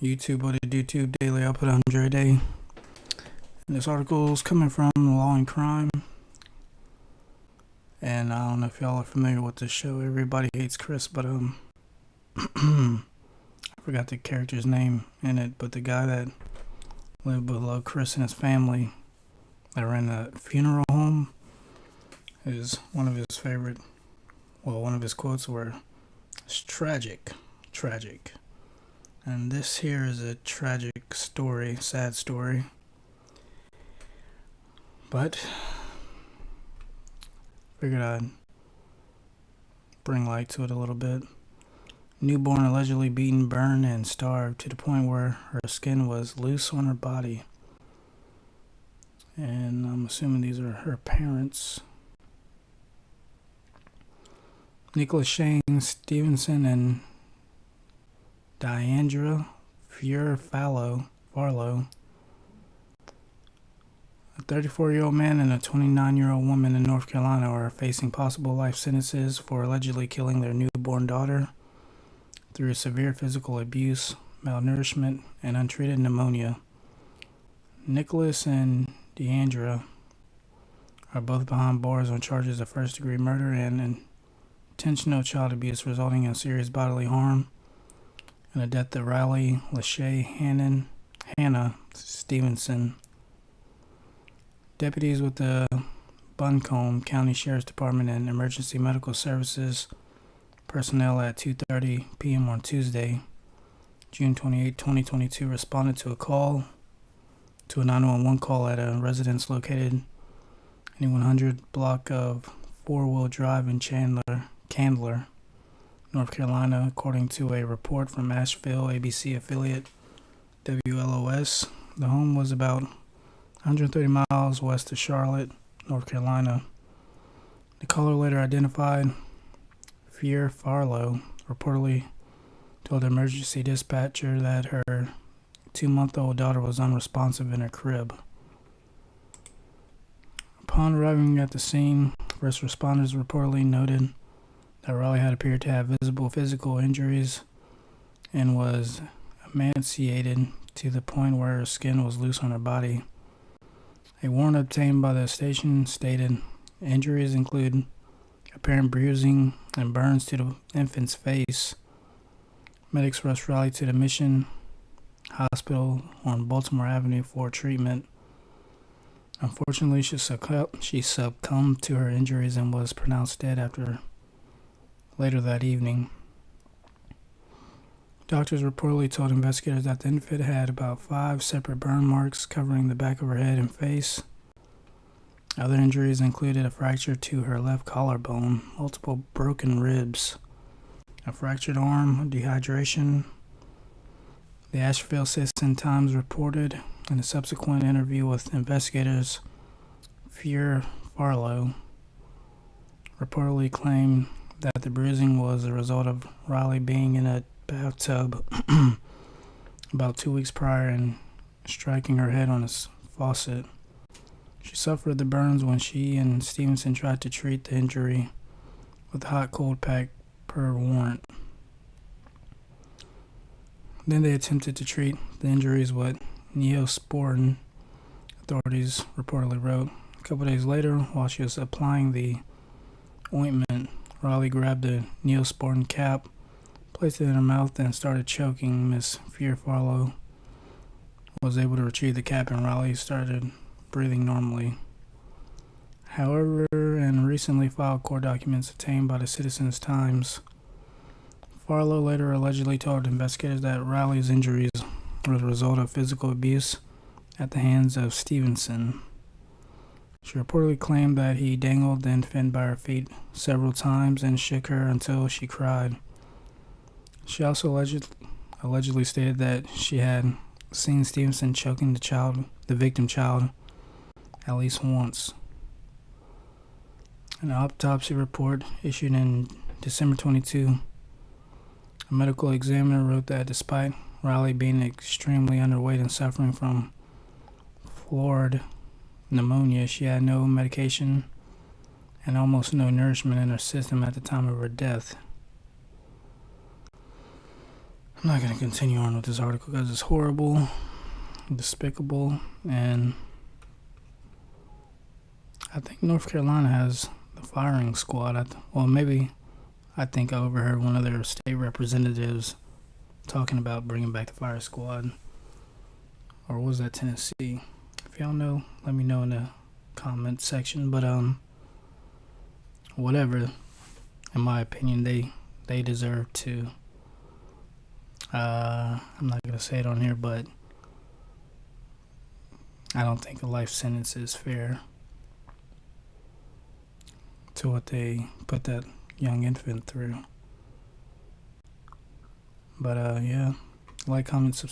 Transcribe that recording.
YouTube, what it do tube daily output 100 a day. And this article is coming from Law and Crime. And I don't know if y'all are familiar with this show. Everybody Hates Chris, but I forgot the character's name in it. But the guy that lived below Chris and his family that ran a funeral home is one of his favorite. Well, one of his quotes were, "It's tragic, tragic." And this here is a tragic story, sad story. But figured I'd bring light to it a little bit. Newborn allegedly beaten, burned, and starved to the point where her skin was loose on her body. And I'm assuming these are her parents. Nicholas Shane Stevenson and Deandra Farlow, a 34-year-old man and a 29-year-old woman in North Carolina, are facing possible life sentences for allegedly killing their newborn daughter through severe physical abuse, malnourishment, and untreated pneumonia. Nicholas and Deandra are both behind bars on charges of first-degree murder and intentional child abuse resulting in serious bodily harm and the death of Riley Lachey Hannah Stevenson. Deputies with the Buncombe County Sheriff's Department and Emergency Medical Services personnel at 2:30 p.m. on Tuesday, June 28, 2022, responded to a 911 call at a residence located in the 100 block of Four-Wheel Drive in Candler, North Carolina, according to a report from Asheville ABC affiliate WLOS. The home was about 130 miles west of Charlotte, North Carolina. The caller later identified Fier Farlow, reportedly told the emergency dispatcher that her 2-month-old daughter was unresponsive in her crib. Upon arriving at the scene, first responders reportedly noted that Riley had appeared to have visible physical injuries and was emaciated to the point where her skin was loose on her body. A warrant obtained by the station stated injuries include apparent bruising and burns to the infant's face. Medics rushed Riley to the Mission Hospital on Baltimore Avenue for treatment. Unfortunately, she succumbed to her injuries and was pronounced dead later that evening. Doctors reportedly told investigators that the infant had about 5 separate burn marks covering the back of her head and face. Other injuries included a fracture to her left collarbone, multiple broken ribs, a fractured arm, dehydration. The Asheville Citizen-Times reported in a subsequent interview with investigators, Fier Farlow reportedly claimed that the bruising was a result of Riley being in a bathtub about 2 weeks prior and striking her head on a faucet. She suffered the burns when she and Stevenson tried to treat the injury with a hot cold pack per warrant. Then they attempted to treat the injuries with Neosporin, authorities reportedly wrote. A couple days later, while she was applying the ointment, Riley grabbed a Neosporin cap, placed it in her mouth, and started choking. Miss Fier Farlow was able to retrieve the cap, and Riley started breathing normally. However, in recently filed court documents obtained by the Citizen-Times, Farlow later allegedly told investigators that Riley's injuries were the result of physical abuse at the hands of Stevenson. She reportedly claimed that he dangled the infant by her feet several times and shook her until she cried. She also allegedly stated that she had seen Stevenson choking the victim child, at least once. An autopsy report issued in December 22, a medical examiner wrote that despite Riley being extremely underweight and suffering from florid pneumonia, she had no medication and almost no nourishment in her system at the time of her death. I'm not going to continue on with this article because it's horrible, despicable, and I think North Carolina has the firing squad. Well, maybe I think I overheard one of their state representatives talking about bringing back the fire squad. Or was that Tennessee? If y'all know, let me know in the comment section. But whatever. In my opinion, they deserve to. I'm not gonna say it on here, but I don't think a life sentence is fair to what they put that young infant through. But yeah, like, comment, subscribe.